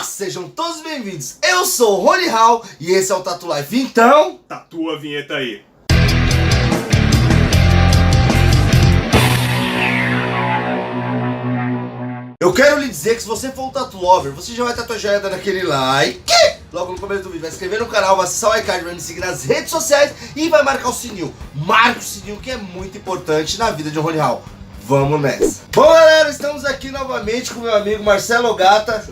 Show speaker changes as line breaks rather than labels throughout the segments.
Sejam todos bem-vindos. Eu sou o Rony Hall e esse é o Tatu Life. Então,
tatua a vinheta aí.
eu quero lhe dizer que se você for um Tatu Lover, você já vai tatuar dando aquele like logo no começo do vídeo, vai se inscrever no canal, vai acessar o iCard, vai me seguir nas redes sociais e vai marcar o sininho. Marca o sininho que é muito importante na vida de Rony Hall. Vamos nessa. Bom, galera, estamos aqui novamente com meu amigo Marcelo Gata,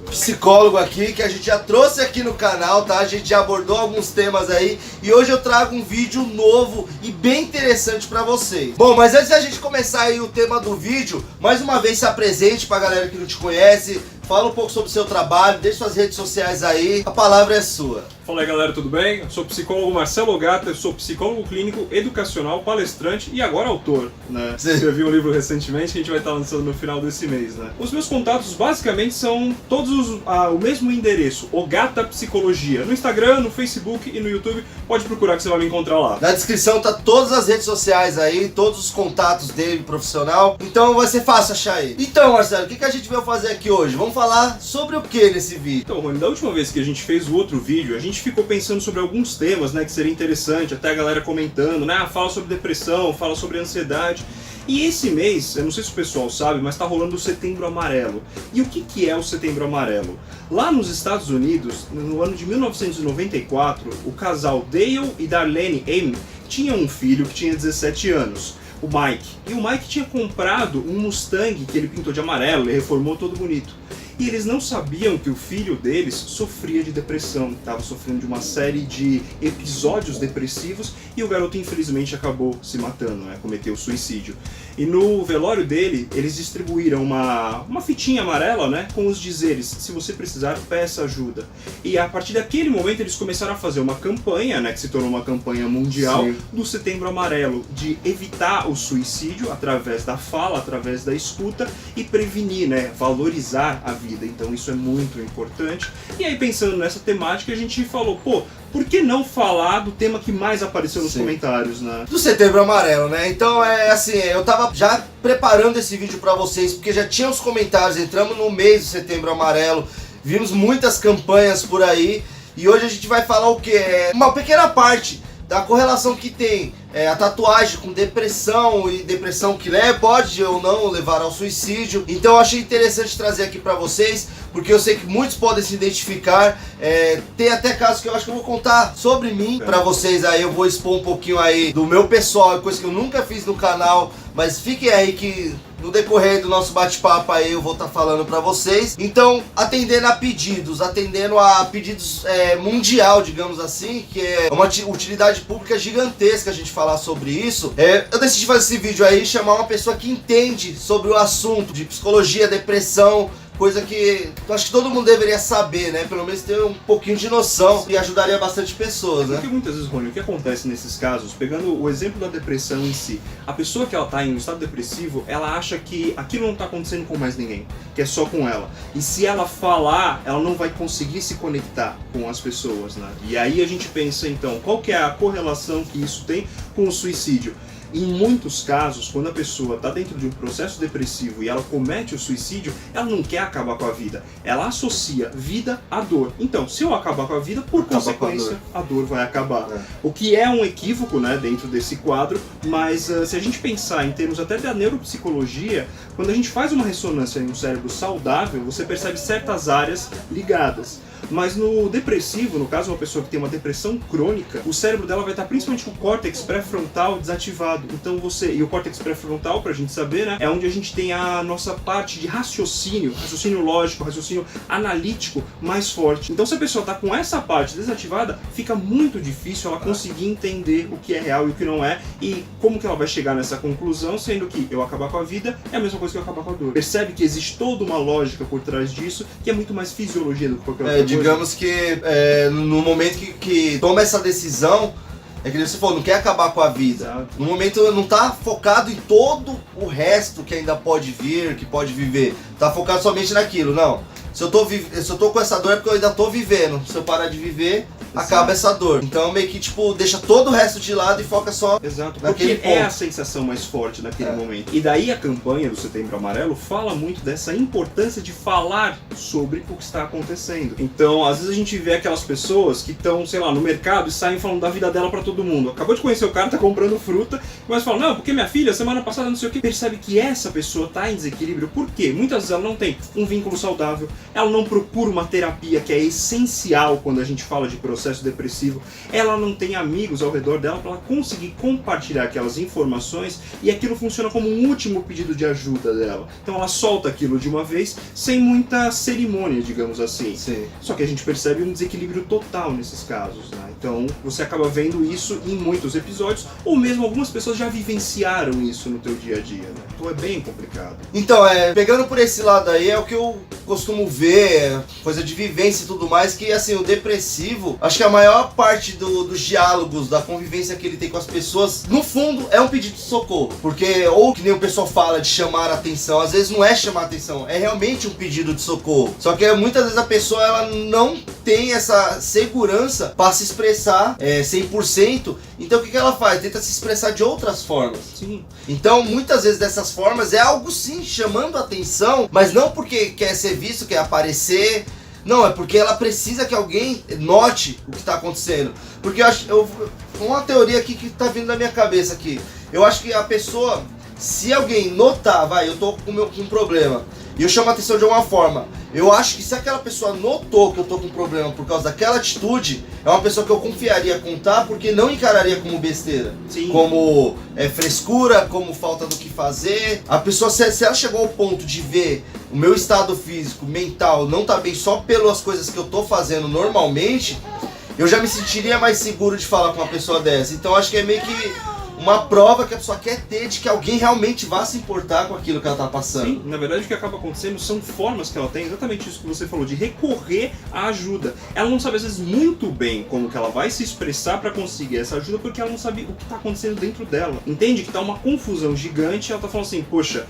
psicólogo aqui, que a gente já trouxe aqui no canal, tá? A gente já abordou alguns temas aí e hoje eu trago um vídeo novo e bem interessante pra vocês. Bom, mas antes da gente começar aí o tema do vídeo, mais uma vez se apresente pra galera que não te conhece, fala um pouco sobre o seu trabalho, deixe suas redes sociais aí, a palavra é sua.
Fala aí, galera, tudo bem? Eu sou o psicólogo Marcelo Gata, eu sou psicólogo clínico, educacional, palestrante e agora autor, né? Escrevi um livro recentemente que a gente vai estar lançando no final desse mês, né? Os meus contatos basicamente são todos o mesmo endereço, o Gata Psicologia. No Instagram, no Facebook e no YouTube, pode procurar que você vai me encontrar lá.
Na descrição tá todas as redes sociais aí, todos os contatos dele profissional, então vai ser fácil achar ele. Então, Marcelo, o que a gente veio fazer aqui hoje? Vamos falar sobre o que nesse vídeo?
Então, Rony, da última vez que a gente fez o outro vídeo, a gente ficou pensando sobre alguns temas, né, que seria interessante, até a galera comentando, né, fala sobre depressão, fala sobre ansiedade. E esse mês, eu não sei se o pessoal sabe, mas tá rolando o Setembro Amarelo. E o que é o Setembro Amarelo? Lá nos Estados Unidos, no ano de 1994, o casal Dale e Darlene Amy tinham um filho que tinha 17 anos. O Mike. E o Mike tinha comprado um Mustang que ele pintou de amarelo, ele reformou todo bonito. E eles não sabiam que o filho deles sofria de depressão, estava sofrendo de uma série de episódios depressivos e o garoto infelizmente acabou se matando, né? Cometeu suicídio. E no velório dele, eles distribuíram uma fitinha amarela, né, com os dizeres: se você precisar, peça ajuda. E a partir daquele momento eles começaram a fazer uma campanha, né, que se tornou uma campanha mundial, sim, do Setembro Amarelo, de evitar o suicídio através da fala, através da escuta e prevenir, né, valorizar a vida. Então isso é muito importante. E aí, pensando nessa temática, a gente falou, pô, por que não falar do tema que mais apareceu nos comentários, né?
Do Setembro Amarelo, né? Então é assim, eu tava já preparando esse vídeo pra vocês, porque já tinha os comentários, entramos no mês do Setembro Amarelo, vimos muitas campanhas por aí, e hoje a gente vai falar o que? Uma pequena parte da correlação que tem a tatuagem com depressão e depressão que pode ou não levar ao suicídio. Então eu achei interessante trazer aqui pra vocês, porque eu sei que muitos podem se identificar. Tem até casos que eu acho que eu vou contar sobre mim pra vocês aí, eu vou expor um pouquinho aí do meu pessoal, coisa que eu nunca fiz no canal, mas fiquem aí que no decorrer do nosso bate-papo aí eu vou estar falando pra vocês. Então, atendendo a pedidos mundial, digamos assim, que é uma utilidade pública gigantesca a gente falar sobre isso, eu decidi fazer esse vídeo aí e chamar uma pessoa que entende sobre o assunto de psicologia, depressão, coisa que eu acho que todo mundo deveria saber, né? Pelo menos ter um pouquinho de noção, e ajudaria bastante pessoas, né?
Porque muitas vezes, Rony, o que acontece nesses casos, pegando o exemplo da depressão em si, a pessoa que ela tá em um estado depressivo, ela acha que aquilo não tá acontecendo com mais ninguém, que é só com ela. E se ela falar, ela não vai conseguir se conectar com as pessoas, né? E aí a gente pensa, então, qual que é a correlação que isso tem com o suicídio? Em muitos casos, quando a pessoa está dentro de um processo depressivo e ela comete o suicídio, ela não quer acabar com a vida. Ela associa vida à dor. Então, se eu acabar com a vida, por consequência, a dor vai acabar. O que é um equívoco, né, dentro desse quadro, mas se a gente pensar em termos até da neuropsicologia, quando a gente faz uma ressonância em um cérebro saudável, você percebe certas áreas ligadas. Mas no depressivo, no caso uma pessoa que tem uma depressão crônica, o cérebro dela vai estar principalmente com o córtex pré-frontal desativado. Então e o córtex pré-frontal, pra gente saber, né, é onde a gente tem a nossa parte de raciocínio lógico, raciocínio analítico mais forte. Então se a pessoa tá com essa parte desativada, fica muito difícil ela conseguir entender o que é real e o que não é, e como que ela vai chegar nessa conclusão, sendo que eu acabar com a vida é a mesma coisa que eu acabar com a dor. Percebe que existe toda uma lógica por trás disso, que é muito mais fisiologia do que qualquer outra coisa.
Digamos que no momento que toma essa decisão, é que você falou, não quer acabar com a vida. Exato. No momento não tá focado em todo o resto que ainda pode vir, que pode viver. Tá focado somente naquilo, não. Se eu tô com essa dor é porque eu ainda tô vivendo. Se eu parar de viver, acaba essa dor. Então meio que tipo, deixa todo o resto de lado e foca só naquele ponto.
É a sensação mais forte naquele momento. E daí a campanha do Setembro Amarelo fala muito dessa importância de falar sobre o que está acontecendo. Então, às vezes a gente vê aquelas pessoas que estão, sei lá, no mercado e saem falando da vida dela pra todo mundo. Acabou de conhecer o cara, tá comprando fruta, mas fala, não, porque minha filha, semana passada não sei o que. Percebe que essa pessoa tá em desequilíbrio. Por quê? Muitas vezes ela não tem um vínculo saudável, ela não procura uma terapia que é essencial quando a gente fala de processo depressivo, ela não tem amigos ao redor dela para ela conseguir compartilhar aquelas informações e aquilo funciona como um último pedido de ajuda dela. Então ela solta aquilo de uma vez sem muita cerimônia, digamos assim.
Sim.
Só que a gente percebe um desequilíbrio total nesses casos, né? Então você acaba vendo isso em muitos episódios, ou mesmo algumas pessoas já vivenciaram isso no teu dia a dia, né? Então é bem complicado.
Então, pegando por esse lado aí, é o que eu costumo ver, coisa de vivência e tudo mais, que assim, o depressivo, acho que a maior parte dos diálogos, da convivência que ele tem com as pessoas, no fundo, é um pedido de socorro. Porque, ou que nem o pessoal fala de chamar a atenção, às vezes não é chamar a atenção, é realmente um pedido de socorro. Só que muitas vezes a pessoa, ela não tem essa segurança para se expressar 100%, então o que ela faz? Tenta se expressar de outras formas.
Sim.
Então, muitas vezes dessas formas é algo sim chamando a atenção, mas não porque quer ser visto, quer aparecer. Não, é porque ela precisa que alguém note o que está acontecendo. Porque uma teoria aqui que está vindo na minha cabeça aqui. Eu acho que a pessoa, se alguém notar, eu tô com um problema, e eu chamo a atenção de alguma forma, eu acho que se aquela pessoa notou que eu tô com um problema por causa daquela atitude, é uma pessoa que eu confiaria contar, porque não encararia como besteira.
Sim.
Como frescura, como falta do que fazer. A pessoa, se ela chegou ao ponto de ver o meu estado físico, mental, não tá bem só pelas coisas que eu tô fazendo normalmente, eu já me sentiria mais seguro de falar com uma pessoa dessa. Então acho que é meio que uma prova que a pessoa quer ter de que alguém realmente vá se importar com aquilo que ela tá passando.
Sim, na verdade o que acaba acontecendo são formas que ela tem, exatamente isso que você falou, de recorrer à ajuda. Ela não sabe às vezes muito bem como que ela vai se expressar para conseguir essa ajuda, porque ela não sabe o que tá acontecendo dentro dela. Entende que tá uma confusão gigante, ela tá falando assim, poxa,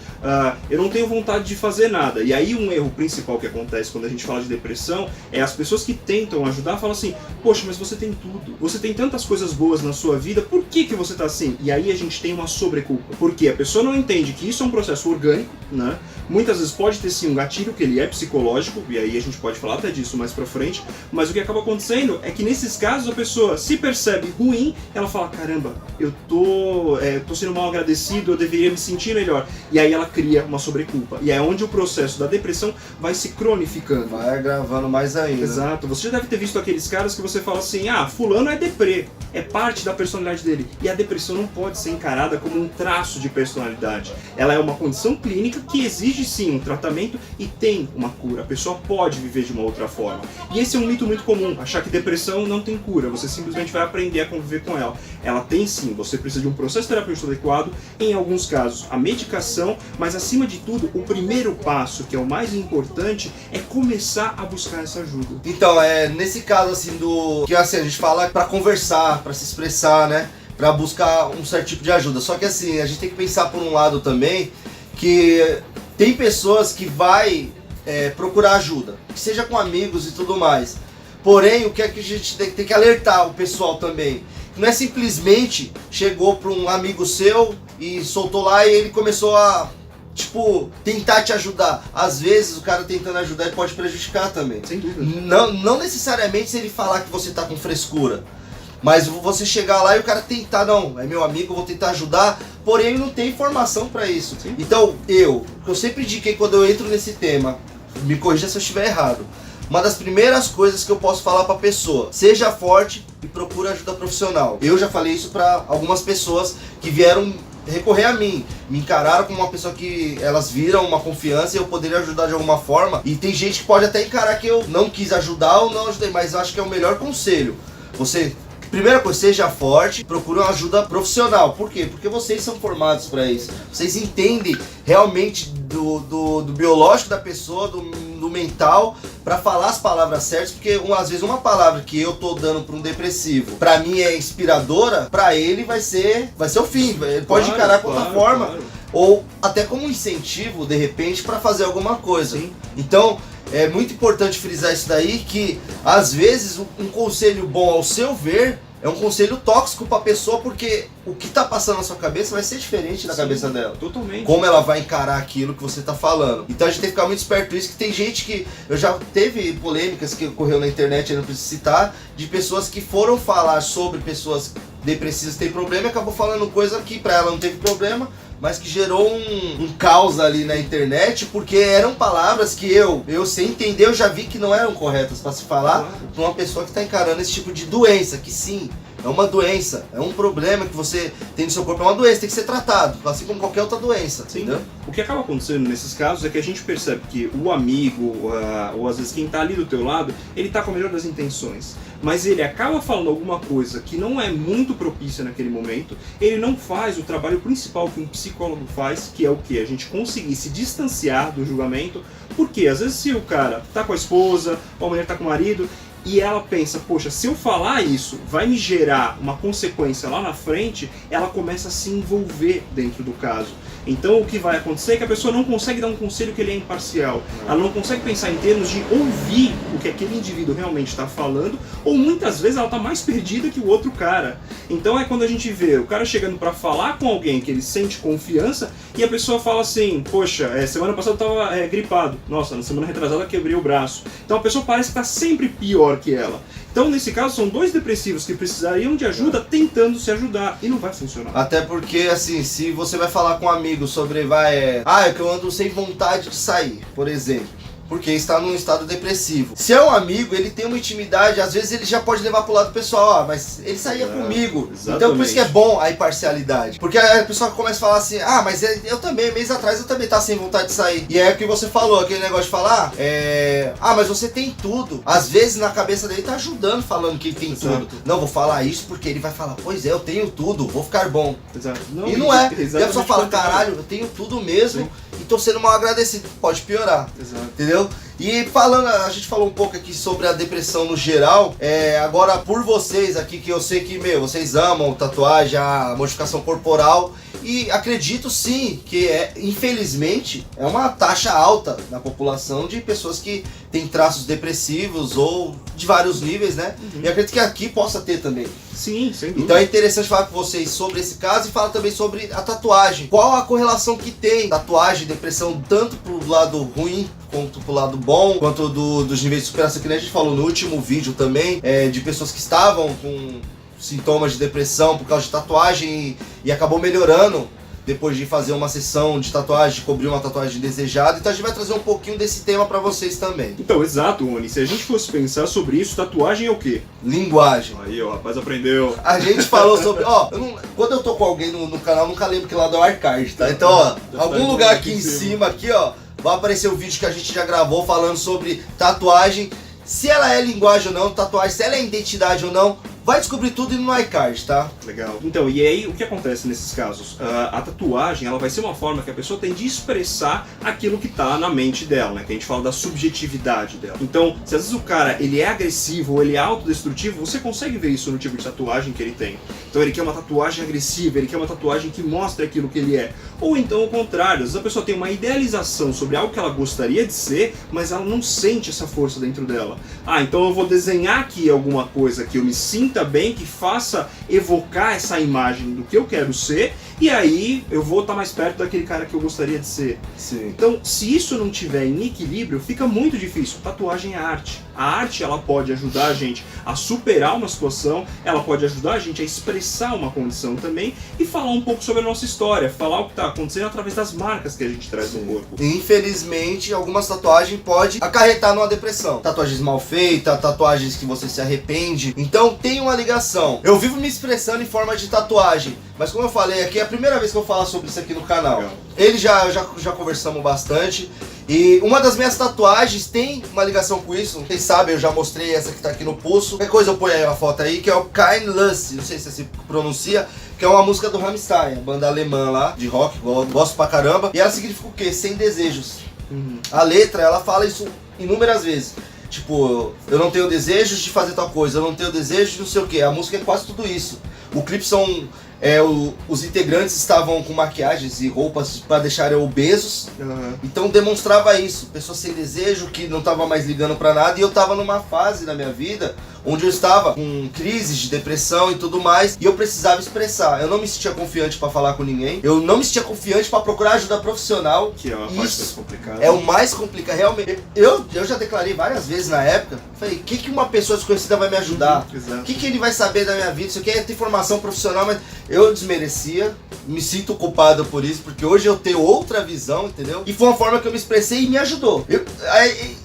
eu não tenho vontade de fazer nada. E aí um erro principal que acontece quando a gente fala de depressão é as pessoas que tentam ajudar falam assim, poxa, mas você tem tudo, você tem tantas coisas boas na sua vida, por que você tá assim? E aí a gente tem uma sobreculpa. Porque a pessoa não entende que isso é um processo orgânico, né? Muitas vezes pode ter sim um gatilho que ele é psicológico, e aí a gente pode falar até disso mais pra frente, mas o que acaba acontecendo é que nesses casos a pessoa se percebe ruim, ela fala, caramba, eu tô sendo mal agradecido, eu deveria me sentir melhor. E aí ela cria uma sobreculpa. E é onde o processo da depressão vai se cronificando.
Vai agravando mais ainda.
Exato. Você já deve ter visto aqueles caras que você fala assim, fulano é deprê, é parte da personalidade dele. E a depressão não pode ser encarada como um traço de personalidade. Ela é uma condição clínica que exige sim um tratamento e tem uma cura. A pessoa pode viver de uma outra forma. E esse é um mito muito comum, achar que depressão não tem cura, você simplesmente vai aprender a conviver com ela. Ela tem sim, você precisa de um processo terapêutico adequado, em alguns casos a medicação, mas acima de tudo, o primeiro passo, que é o mais importante, é começar a buscar essa ajuda.
Então, nesse caso assim que assim, a gente fala pra conversar, pra se expressar, né? Pra buscar um certo tipo de ajuda. Só que assim, a gente tem que pensar por um lado também que tem pessoas que vai procurar ajuda, que seja com amigos e tudo mais. Porém, o que é que a gente tem que alertar o pessoal também? Não é simplesmente chegou para um amigo seu e soltou lá e ele começou a tentar te ajudar. Às vezes o cara tentando ajudar ele pode prejudicar também.
Sem dúvida.
Não necessariamente se ele falar que você tá com frescura. Mas você chegar lá e o cara tentar, não, é meu amigo, eu vou tentar ajudar, porém ele não tem informação pra isso.
Sim.
Então, o que eu sempre indiquei quando eu entro nesse tema, me corrija se eu estiver errado, uma das primeiras coisas que eu posso falar pra pessoa, seja forte e procura ajuda profissional. Eu já falei isso pra algumas pessoas que vieram recorrer a mim, me encararam como uma pessoa que elas viram uma confiança e eu poderia ajudar de alguma forma. E tem gente que pode até encarar que eu não quis ajudar ou não ajudei, mas eu acho que é o melhor conselho. Primeira coisa, seja forte, procure uma ajuda profissional. Por quê? Porque vocês são formados para isso. Vocês entendem realmente do biológico da pessoa, do mental, para falar as palavras certas. Porque às vezes uma palavra que eu tô dando para um depressivo, para mim é inspiradora, para ele vai ser o fim. Ele pode encarar de outra forma. Ou até como um incentivo, de repente, para fazer alguma coisa.
Sim.
Então, é muito importante frisar isso daí, que às vezes um conselho bom ao seu ver é um conselho tóxico pra pessoa, porque o que tá passando na sua cabeça vai ser diferente da cabeça dela.
Totalmente.
Como ela vai encarar aquilo que você tá falando. Então a gente tem que ficar muito esperto com isso, que tem gente que... Eu já teve polêmicas que ocorreu na internet, eu não preciso citar, de pessoas que foram falar sobre pessoas depressivas que têm problema e acabou falando coisa que pra ela não teve problema, mas que gerou um caos ali na internet, porque eram palavras que eu sem entender, eu já vi que não eram corretas para se falar para uma pessoa que está encarando esse tipo de doença, que sim, é uma doença, é um problema que você tem no seu corpo, é uma doença, tem que ser tratado, assim como qualquer outra doença,
sim.
Entendeu?
O que acaba acontecendo nesses casos é que a gente percebe que o amigo, ou às vezes quem está ali do teu lado, ele está com a melhor das intenções, mas ele acaba falando alguma coisa que não é muito propícia naquele momento, ele não faz o trabalho principal que um psicólogo faz, que é o que? A gente conseguir se distanciar do julgamento, porque às vezes se o cara tá com a esposa, ou a mulher tá com o marido, e ela pensa, poxa, se eu falar isso vai me gerar uma consequência lá na frente, ela começa a se envolver dentro do caso. Então o que vai acontecer é que a pessoa não consegue dar um conselho que ele é imparcial. Ela não consegue pensar em termos de ouvir o que aquele indivíduo realmente está falando, ou muitas vezes ela está mais perdida que o outro cara. Então é quando a gente vê o cara chegando para falar com alguém que ele sente confiança e a pessoa fala assim, poxa, semana passada eu estava gripado, nossa, na semana retrasada eu quebrei o braço. Então a pessoa parece que está sempre pior que ela. Então, nesse caso, são dois depressivos que precisariam de ajuda tentando se ajudar. E não vai funcionar.
Até porque, assim, se você vai falar com um amigo sobre, é que eu ando sem vontade de sair, por exemplo, porque está num estado depressivo. Se é um amigo, ele tem uma intimidade, às vezes ele já pode levar pro lado pessoal, mas ele saía comigo.
Exatamente.
Então por isso que é bom a imparcialidade. Porque a pessoa começa a falar assim, mas eu também, mês atrás eu também tava sem vontade de sair. E é o que você falou, aquele negócio de falar, mas você tem tudo. Às vezes na cabeça dele tá ajudando, falando que tem tudo. Não, vou falar isso porque ele vai falar, pois é, eu tenho tudo, vou ficar bom.
Exato.
E não é. E a pessoa fala, caralho, eu tenho tudo mesmo. Sim. E tô sendo mal agradecido, pode piorar.
Exato.
Entendeu? E falando, a gente falou um pouco aqui sobre a depressão no geral, agora por vocês aqui, que eu sei que, vocês amam tatuagem, a modificação corporal, e acredito sim que infelizmente, é uma taxa alta na população de pessoas que têm traços depressivos ou de vários níveis, né? Uhum. E acredito que aqui possa ter também.
Sim, sem dúvida.
Então é interessante falar com vocês sobre esse caso e falar também sobre a tatuagem. Qual a correlação que tem tatuagem e depressão, tanto pro lado ruim quanto pro lado bom, quanto dos níveis de superação, que a gente falou no último vídeo também, de pessoas que estavam com sintomas de depressão por causa de tatuagem e acabou melhorando depois de fazer uma sessão de tatuagem, de cobrir uma tatuagem desejada. Então a gente vai trazer um pouquinho desse tema pra vocês também.
Então, exato, Rony. Se a gente fosse pensar sobre isso, tatuagem é o quê?
Linguagem.
Aí, ó, o rapaz aprendeu.
A gente falou sobre... quando eu tô com alguém no canal, eu nunca lembro que lado é o arcard, tá? Então, algum lugar aqui em cima, aqui, vai aparecer o vídeo que a gente já gravou falando sobre tatuagem. Se ela é linguagem ou não, tatuagem, se ela é identidade ou não, vai descobrir tudo no iCard, tá?
Legal. Então, e aí o que acontece nesses casos? A tatuagem, ela vai ser uma forma que a pessoa tem de expressar aquilo que tá na mente dela, né? Que a gente fala da subjetividade dela. Então, se às vezes o cara, ele é agressivo ou ele é autodestrutivo, você consegue ver isso no tipo de tatuagem que ele tem. Então ele quer uma tatuagem agressiva, ele quer uma tatuagem que mostre aquilo que ele é. Ou então o contrário, às vezes a pessoa tem uma idealização sobre algo que ela gostaria de ser, mas ela não sente essa força dentro dela. Então eu vou desenhar aqui alguma coisa que eu me sinta bem, que faça evocar essa imagem do que eu quero ser, e aí eu vou estar mais perto daquele cara que eu gostaria de ser.
Sim.
Então, se isso não tiver em equilíbrio, fica muito difícil. Tatuagem é arte. A arte, ela pode ajudar a gente a superar uma situação, ela pode ajudar a gente a expressar uma condição também e falar um pouco sobre a nossa história, falar o que está acontecendo através das marcas que a gente traz no corpo.
Infelizmente, algumas tatuagens podem acarretar numa depressão. Tatuagens mal feitas, tatuagens que você se arrepende. Então tem uma ligação. Eu vivo me expressando em forma de tatuagem, mas como eu falei aqui, é a primeira vez que eu falo sobre isso aqui no canal.
Legal.
Ele já conversamos bastante. E uma das minhas tatuagens tem uma ligação com isso. Vocês sabem, eu já mostrei essa que tá aqui no pulso. Qualquer coisa eu ponho aí uma foto aí, que é o Kein Lust, não sei se se pronuncia, que é uma música do Rammstein, banda alemã lá, de rock, gosto pra caramba. E ela significa o quê? Sem desejos.
Uhum.
A letra, ela fala isso inúmeras vezes. Tipo, eu não tenho desejos de fazer tal coisa, eu não tenho desejos de não sei o que. A música é quase tudo isso. O clipe são os integrantes estavam com maquiagens e roupas para deixarem obesos.
Uhum.
Então demonstrava isso, pessoa sem desejo, que não tava mais ligando para nada, e eu tava numa fase na minha vida onde eu estava com crises de depressão e tudo mais, e eu precisava expressar. Eu não me sentia confiante para falar com ninguém, eu não me sentia confiante para procurar ajuda profissional.
Que é uma parte mais complicada.
É o mais complicado, realmente. Eu já declarei várias vezes na época, falei, o que uma pessoa desconhecida vai me ajudar?
Exato.
O que ele vai saber da minha vida? Isso aqui é ter formação profissional, mas eu desmerecia, me sinto culpado por isso, porque hoje eu tenho outra visão, entendeu? E foi uma forma que eu me expressei e me ajudou.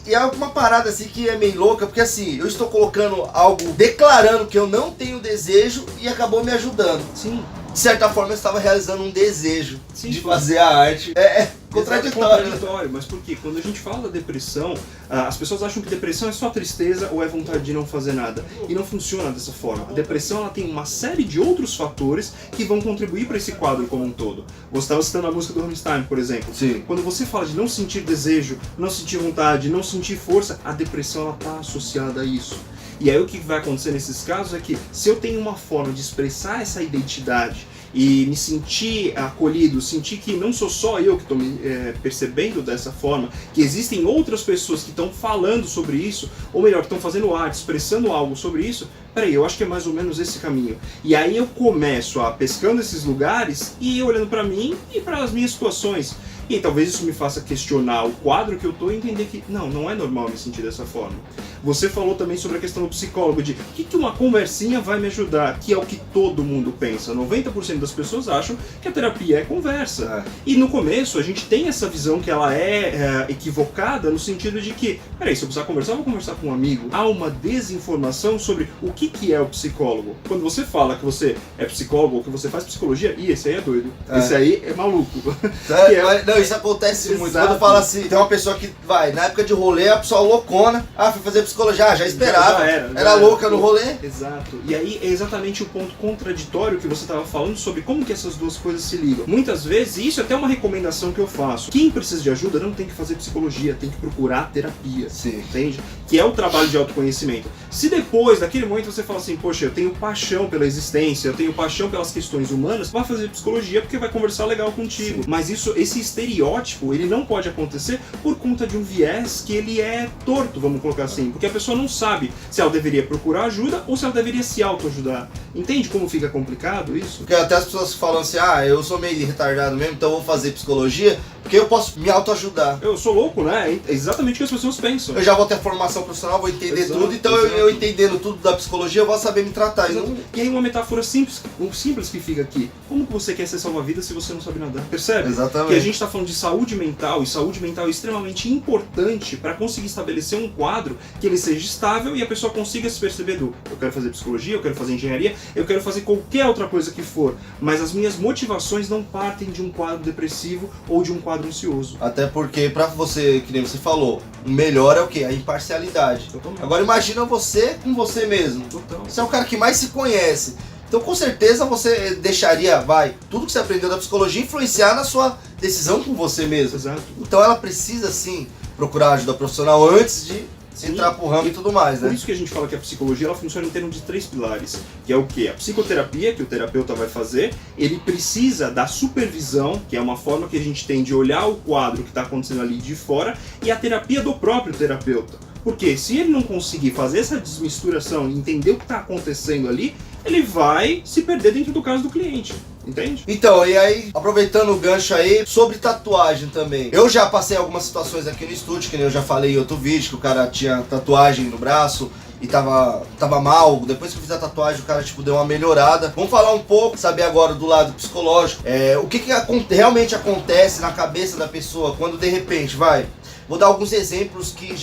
E é uma parada assim que é meio louca, porque assim, eu estou colocando algo, declarando que eu não tenho desejo e acabou me ajudando.
Sim.
De certa forma eu estava realizando um desejo de
claro.
fazer a arte. É contraditório.
Contraditório, mas por quê? Quando a gente fala da depressão, as pessoas acham que depressão é só tristeza ou é vontade de não fazer nada. E não funciona dessa forma. A depressão ela tem uma série de outros fatores que vão contribuir para esse quadro como um todo. Você estava citando a música do Rammstein, por exemplo.
Sim.
Quando você fala de não sentir desejo, não sentir vontade, não sentir força, a depressão está associada a isso. E aí o que vai acontecer nesses casos é que se eu tenho uma forma de expressar essa identidade e me sentir acolhido, sentir que não sou só eu que estou me percebendo dessa forma, que existem outras pessoas que estão falando sobre isso, ou melhor, que estão fazendo arte, expressando algo sobre isso, peraí, eu acho que é mais ou menos esse caminho. E aí eu começo a pescando esses lugares e olhando para mim e para as minhas situações. E talvez isso me faça questionar o quadro que eu tô e entender que não é normal me sentir dessa forma. Você falou também sobre a questão do psicólogo, de o que uma conversinha vai me ajudar, que é o que todo mundo pensa. 90% das pessoas acham que a terapia é conversa. E no começo a gente tem essa visão que ela é equivocada no sentido de que, peraí, se eu precisar conversar, eu vou conversar com um amigo. Há uma desinformação sobre o que é o psicólogo. Quando você fala que você é psicólogo ou que você faz psicologia, esse aí é doido. Esse aí é maluco.
Não, isso acontece muito.
Exato.
Quando fala assim, tem uma pessoa que vai, na época de rolê, a pessoa loucona, foi fazer psicologia, já esperava.
Já
era louca no rolê.
Exato. E aí é exatamente o ponto contraditório que você estava falando sobre como que essas duas coisas se ligam. Muitas vezes, e isso é até uma recomendação que eu faço, quem precisa de ajuda não tem que fazer psicologia, tem que procurar terapia.
Sim.
Entende? Que é o trabalho de autoconhecimento. Se depois, daquele momento, você fala assim, poxa, eu tenho paixão pela existência, eu tenho paixão pelas questões humanas, vai fazer psicologia porque vai conversar legal contigo. Sim. Mas esse estereótipo, ele não pode acontecer por conta de um viés que ele é torto, vamos colocar assim, porque a pessoa não sabe se ela deveria procurar ajuda ou se ela deveria se autoajudar. Entende como fica complicado isso?
Porque até as pessoas falam assim, eu sou meio retardado mesmo, então eu vou fazer psicologia, porque eu posso me autoajudar.
Eu sou louco, né? É exatamente o que as pessoas pensam.
Eu já vou ter formação profissional, vou entender tudo, então eu entendendo tudo da psicologia, eu vou saber me tratar.
E aí uma metáfora simples que fica aqui. Como que você quer ser salva-vidas se você não sabe nadar? Percebe?
Exatamente.
Que a gente está falando de saúde mental, e saúde mental é extremamente importante para conseguir estabelecer um quadro que ele seja estável e a pessoa consiga se perceber do eu quero fazer psicologia, eu quero fazer engenharia, eu quero fazer qualquer outra coisa que for, mas as minhas motivações não partem de um quadro depressivo ou de um quadro ansioso.
Até porque pra você, que nem você falou, o melhor é o quê? A imparcialidade.
Totalmente.
Agora imagina você com você mesmo.
Total.
Você é o cara que mais se conhece. Então com certeza você deixaria, tudo que você aprendeu da psicologia influenciar na sua decisão com você mesmo.
Exato.
Então ela precisa sim procurar ajuda profissional antes de entrar pro ramo e tudo mais, né?
Por isso que a gente fala que a psicologia ela funciona em termos de 3 pilares, que é o quê? A psicoterapia, que o terapeuta vai fazer, ele precisa da supervisão, que é uma forma que a gente tem de olhar o quadro que está acontecendo ali de fora, e a terapia do próprio terapeuta. Porque se ele não conseguir fazer essa desmisturação e entender o que está acontecendo ali, ele vai se perder dentro do caso do cliente. Entende?
Então, e aí, aproveitando o gancho aí, sobre tatuagem também. Eu já passei algumas situações aqui no estúdio, que nem eu já falei em outro vídeo, que o cara tinha tatuagem no braço e tava mal. Depois que eu fiz a tatuagem, o cara deu uma melhorada. Vamos falar um pouco, saber agora do lado psicológico, o que realmente acontece na cabeça da pessoa quando de repente, vou dar alguns exemplos que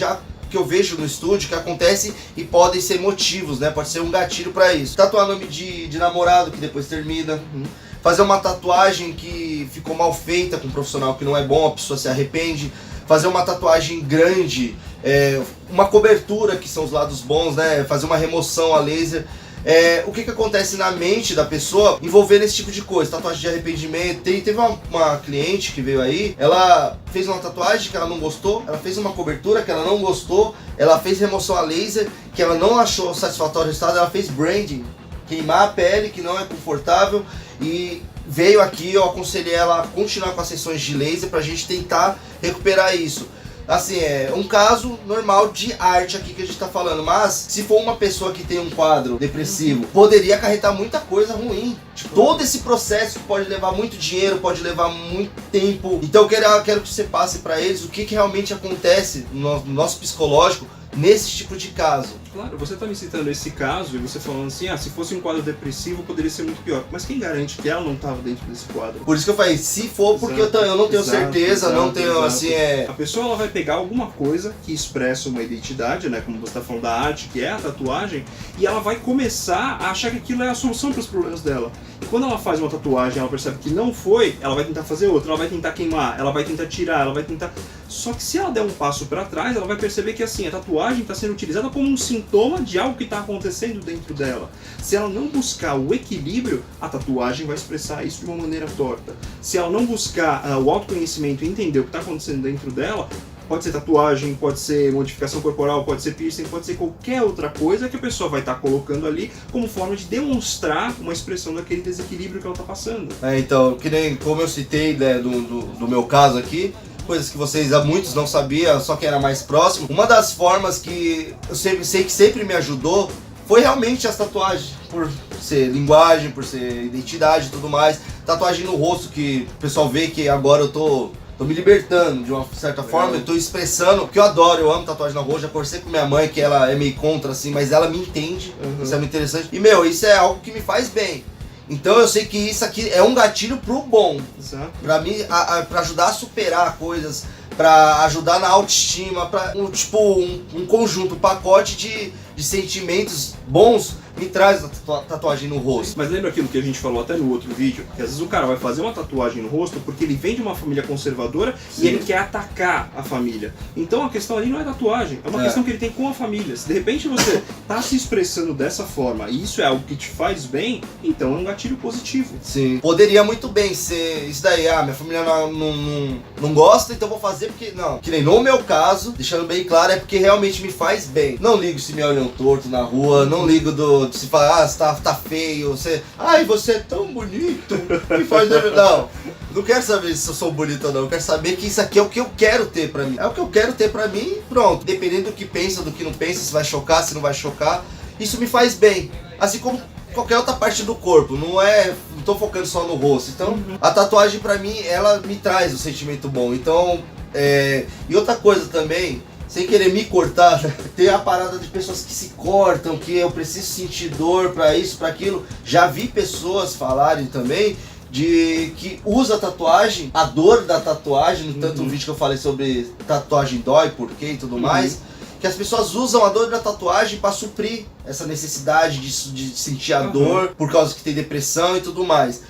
eu vejo no estúdio que acontece e podem ser motivos, né? Pode ser um gatilho pra isso. Tatuar nome de namorado que depois termina. Fazer uma tatuagem que ficou mal feita com um profissional que não é bom, a pessoa se arrepende. Fazer uma tatuagem grande, uma cobertura, que são os lados bons, né? Fazer uma remoção a laser. O que acontece na mente da pessoa envolvendo esse tipo de coisa, tatuagem de arrependimento. Teve uma cliente que veio aí, ela fez uma tatuagem que ela não gostou, ela fez uma cobertura que ela não gostou, ela fez remoção a laser que ela não achou satisfatório o resultado, ela fez branding, queimar a pele que não é confortável. e veio aqui, eu aconselhei ela a continuar com as sessões de laser pra gente tentar recuperar isso. Assim, é um caso normal de arte aqui que a gente tá falando, mas se for uma pessoa que tem um quadro depressivo, poderia acarretar muita coisa ruim. Tipo, todo esse processo pode levar muito dinheiro, pode levar muito tempo. Então eu quero que você passe pra eles o que realmente acontece no nosso psicológico nesse tipo de caso.
Claro, você tá me citando esse caso e você falando assim, se fosse um quadro depressivo poderia ser muito pior. Mas quem garante que ela não estava dentro desse quadro?
Por isso que eu falei, se for, porque eu não tenho certeza, não tenho assim,
A pessoa ela vai pegar alguma coisa que expressa uma identidade, né, como você tá falando da arte, que é a tatuagem, e ela vai começar a achar que aquilo é a solução para os problemas dela. E quando ela faz uma tatuagem, ela percebe que não foi, ela vai tentar fazer outra, ela vai tentar queimar, ela vai tentar tirar, ela vai tentar... Só que se ela der um passo para trás, ela vai perceber que assim, a tatuagem está sendo utilizada como um sintoma de algo que está acontecendo dentro dela. Se ela não buscar o equilíbrio, a tatuagem vai expressar isso de uma maneira torta. Se ela não buscar o autoconhecimento e entender o que está acontecendo dentro dela, pode ser tatuagem, pode ser modificação corporal, pode ser piercing, pode ser qualquer outra coisa que a pessoa vai estar colocando ali como forma de demonstrar uma expressão daquele desequilíbrio que ela está passando.
Então, que nem como eu citei, né, do meu caso aqui, coisas que vocês, muitos não sabiam, só quem era mais próximo. Uma das formas que eu sei que sempre me ajudou foi realmente as tatuagens, por ser linguagem, por ser identidade e tudo mais. Tatuagem no rosto, que o pessoal vê que agora eu tô me libertando de uma certa forma, eu tô expressando, porque eu adoro, eu amo tatuagem no rosto, já conversei com minha mãe, que ela é meio contra assim, mas ela me entende, isso é muito interessante. E isso é algo que me faz bem. Então eu sei que isso aqui é um gatilho pro bom.
Exato.
Pra mim, pra ajudar a superar coisas, pra ajudar na autoestima, pra um conjunto, um pacote de sentimentos bons me traz a tatuagem no rosto.
Mas lembra aquilo que a gente falou até no outro vídeo? Que às vezes o cara vai fazer uma tatuagem no rosto porque ele vem de uma família conservadora e ele quer atacar a família. Então a questão ali não é tatuagem, é uma questão que ele tem com a família. Se de repente você tá se expressando dessa forma e isso é algo que te faz bem, então é um gatilho positivo.
Sim. Poderia muito bem ser isso daí, minha família não gosta, então vou fazer porque não. Que nem no meu caso, deixando bem claro, é porque realmente me faz bem. Não ligo se me olham torto na rua, não ligo de se falar, você tá feio, você é tão bonito, me faz... Não quero saber se eu sou bonito ou não, eu quero saber que isso aqui é o que eu quero ter pra mim. É o que eu quero ter pra mim e pronto. Dependendo do que pensa, do que não pensa, se vai chocar, se não vai chocar, isso me faz bem. Assim como qualquer outra parte do corpo, não tô focando só no rosto. Então, a tatuagem pra mim, ela me traz um sentimento bom. Então, e outra coisa também, sem querer me cortar, tem a parada de pessoas que se cortam, que eu preciso sentir dor pra isso, pra aquilo. Já vi pessoas falarem também de que usa a tatuagem, a dor da tatuagem, no tanto vídeo que eu falei sobre tatuagem dói, porquê e tudo mais, que as pessoas usam a dor da tatuagem pra suprir essa necessidade de sentir a dor, por causa que tem depressão e tudo mais.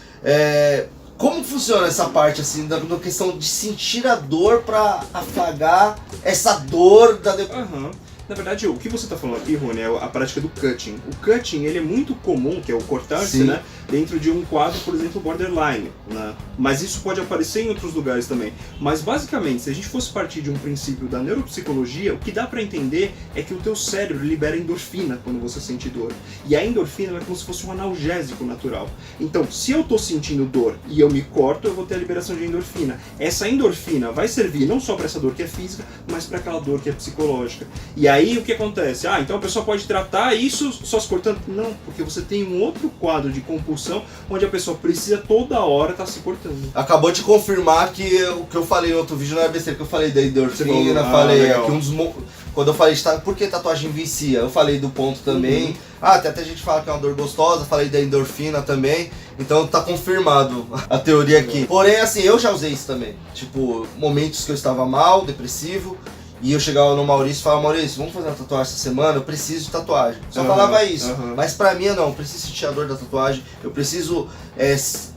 Como funciona essa parte, assim, da questão de sentir a dor pra afagar essa dor da depressão?
Na verdade, o que você está falando aqui, Rony, é a prática do cutting. O cutting, ele é muito comum, que é o cortar-se, né, dentro de um quadro, por exemplo, borderline, né? Mas isso pode aparecer em outros lugares também. Mas basicamente, se a gente fosse partir de um princípio da neuropsicologia, o que dá para entender é que o teu cérebro libera endorfina quando você sente dor. E a endorfina é como se fosse um analgésico natural. Então, se eu estou sentindo dor e eu me corto, eu vou ter a liberação de endorfina. Essa endorfina vai servir não só para essa dor que é física, mas para aquela dor que é psicológica. E aí o que acontece? Então a pessoa pode tratar isso só se cortando? Não, porque você tem um outro quadro de compulsão onde a pessoa precisa toda hora estar se cortando.
Acabou de confirmar que o que eu falei no outro vídeo não é besteira, que eu falei da endorfina, falei que quando eu falei por que tatuagem vicia, eu falei do ponto também. Até gente fala que é uma dor gostosa, falei da endorfina também. Então tá confirmado a teoria aqui. Porém, assim, eu já usei isso também. Tipo, momentos que eu estava mal, depressivo, e eu chegava no Maurício e falava, Maurício, vamos fazer uma tatuagem essa semana? Eu preciso de tatuagem. Só falava isso. Mas pra mim, não, eu preciso sentir a dor da tatuagem, eu preciso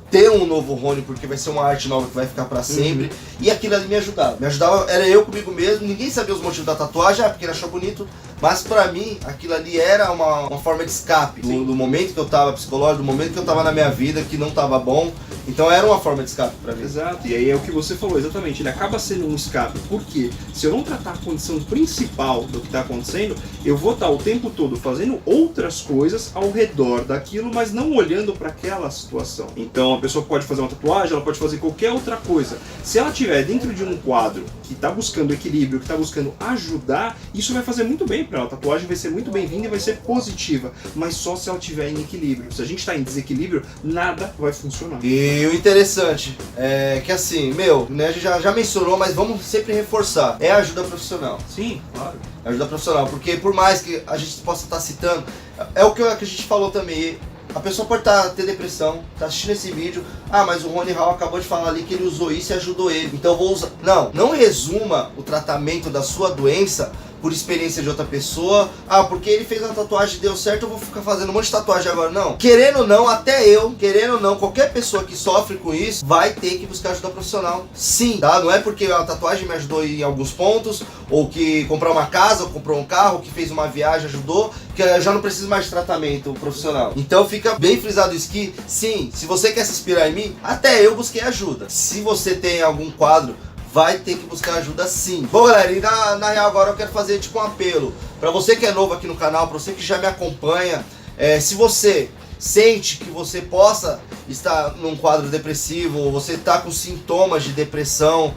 ter um novo Rony, porque vai ser uma arte nova que vai ficar pra sempre. E aquilo ali me ajudava. Me ajudava, era eu comigo mesmo, ninguém sabia os motivos da tatuagem, porque ele achou bonito. Mas pra mim, aquilo ali era uma forma de escape do momento que eu tava psicológico, do momento que eu tava na minha vida que não tava bom. Então era uma forma de escape pra mim.
Exato, e aí é o que você falou, exatamente, ele acaba sendo um escape, porque se eu não tratar a condição principal do que está acontecendo, eu vou estar o tempo todo fazendo outras coisas ao redor daquilo, mas não olhando para aquela situação. Então a pessoa pode fazer uma tatuagem, ela pode fazer qualquer outra coisa. Se ela estiver dentro de um quadro que está buscando equilíbrio, que está buscando ajudar, isso vai fazer muito bem para ela. A tatuagem vai ser muito bem-vinda e vai ser positiva, mas só se ela estiver em equilíbrio. Se a gente está em desequilíbrio, nada vai funcionar.
E o interessante é que assim, né, a gente já mencionou, mas vamos sempre reforçar, é a ajuda profissional.
Sim, claro.
Ajuda profissional, porque por mais que a gente possa estar citando, é o que a gente falou também, a pessoa pode ter depressão, tá assistindo esse vídeo, mas o Rony Hall acabou de falar ali que ele usou isso e ajudou ele, então eu vou usar. Não resuma o tratamento da sua doença por experiência de outra pessoa, porque ele fez uma tatuagem e deu certo, eu vou ficar fazendo um monte de tatuagem agora. Não, querendo ou não, qualquer pessoa que sofre com isso vai ter que buscar ajuda profissional, sim, tá? Não é porque a tatuagem me ajudou em alguns pontos, ou que comprar uma casa, ou comprou um carro, ou que fez uma viagem ajudou, que eu já não preciso mais de tratamento profissional. Então fica bem frisado isso que, sim, se você quer se inspirar em mim, até eu busquei ajuda. Se você tem algum quadro, vai ter que buscar ajuda sim. Bom, galera, e na real agora eu quero fazer tipo um apelo pra você que é novo aqui no canal, pra você que já me acompanha, se você sente que você possa estar num quadro depressivo, ou você tá com sintomas de depressão,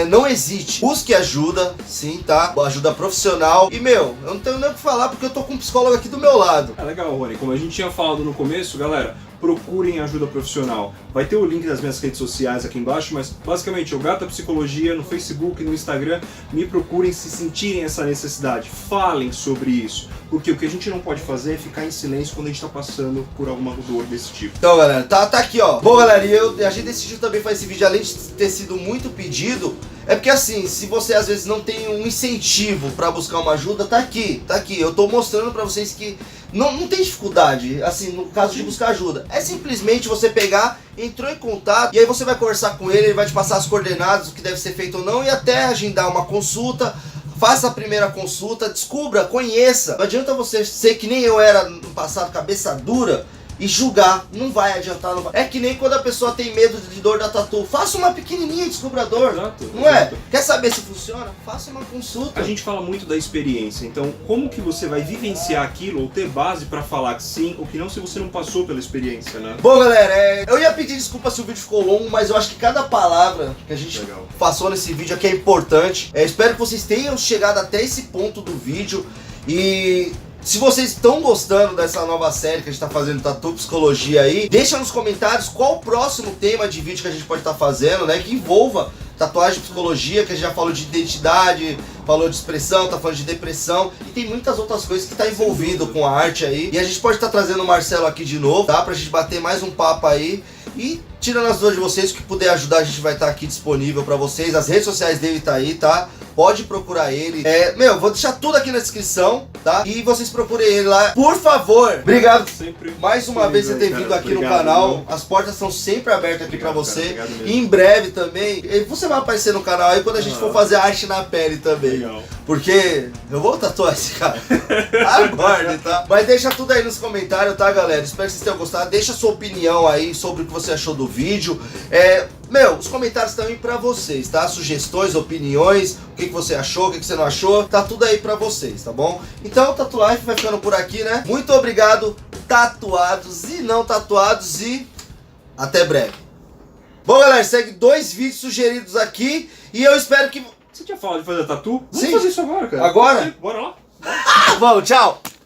não hesite, busque ajuda, sim, tá? Ajuda profissional. E eu não tenho nem o que falar porque eu tô com um psicólogo aqui do meu lado.
É legal, Rony, como a gente tinha falado no começo, galera, procurem ajuda profissional. Vai ter o link das minhas redes sociais aqui embaixo, mas basicamente, o Gata Psicologia no Facebook, no Instagram, me procurem se sentirem essa necessidade. Falem sobre isso, porque o que a gente não pode fazer é ficar em silêncio quando a gente tá passando por alguma dor desse tipo.
Então, galera, tá aqui, ó. Bom, galera, e a gente decidiu também fazer esse vídeo, além de ter sido muito pedido, é porque assim, se você às vezes não tem um incentivo pra buscar uma ajuda, tá aqui. Eu tô mostrando pra vocês que não tem dificuldade, assim, no caso de buscar ajuda. É simplesmente você pegar, entrou em contato, e aí você vai conversar com ele vai te passar as coordenadas, o que deve ser feito ou não, e até agendar uma consulta. Faça a primeira consulta, descubra, conheça. Não adianta você ser que nem eu era no passado, cabeça dura, e julgar, não vai adiantar, não vai. É que nem quando a pessoa tem medo de dor da tatu. Faça uma pequenininha e descubra a dor.
Exato,
não
exato.
é? Quer saber se funciona? Faça uma consulta.
A gente fala muito da experiência, então como que você vai vivenciar aquilo ou ter base pra falar que sim ou que não se você não passou pela experiência, né?
Bom, galera, eu ia pedir desculpa se o vídeo ficou longo, mas eu acho que cada palavra que a gente passou nesse vídeo aqui é importante. Espero que vocês tenham chegado até esse ponto do vídeo e... se vocês estão gostando dessa nova série que a gente está fazendo, Tatu Psicologia aí, deixa nos comentários qual o próximo tema de vídeo que a gente pode estar fazendo, né, que envolva tatuagem e psicologia, que a gente já falou de identidade, falou de expressão, tá falando de depressão, e tem muitas outras coisas que tá envolvido com a arte aí. E a gente pode estar trazendo o Marcelo aqui de novo, tá, pra gente bater mais um papo aí. E tirando as dúvidas de vocês, o que puder ajudar, a gente vai estar aqui disponível pra vocês. As redes sociais dele tá aí, tá? Pode procurar ele. Vou deixar tudo aqui na descrição, tá? E vocês procurem ele lá. Por favor. Obrigado
Sempre
mais uma vez por ter vindo aqui no canal. As portas estão sempre abertas aqui pra você. E em breve também, você vai aparecer no canal aí quando a gente for fazer arte na pele também.
Legal.
Porque eu vou tatuar esse cara. Aguarde, tá? Mas deixa tudo aí nos comentários, tá, galera? Espero que vocês tenham gostado. Deixa a sua opinião aí sobre o que você achou do vídeo. Os comentários também pra vocês, tá? Sugestões, opiniões, o que você achou, o que você não achou, tá tudo aí pra vocês, tá bom? Então, Tatu Life vai ficando por aqui, né? Muito obrigado, tatuados e não tatuados, e até breve. Bom, galera, segue 2 vídeos sugeridos aqui e eu espero que...
Você tinha falado de fazer tatu?
Sim.
Vamos fazer isso agora, cara.
Agora?
Bora lá.
Bom, tchau!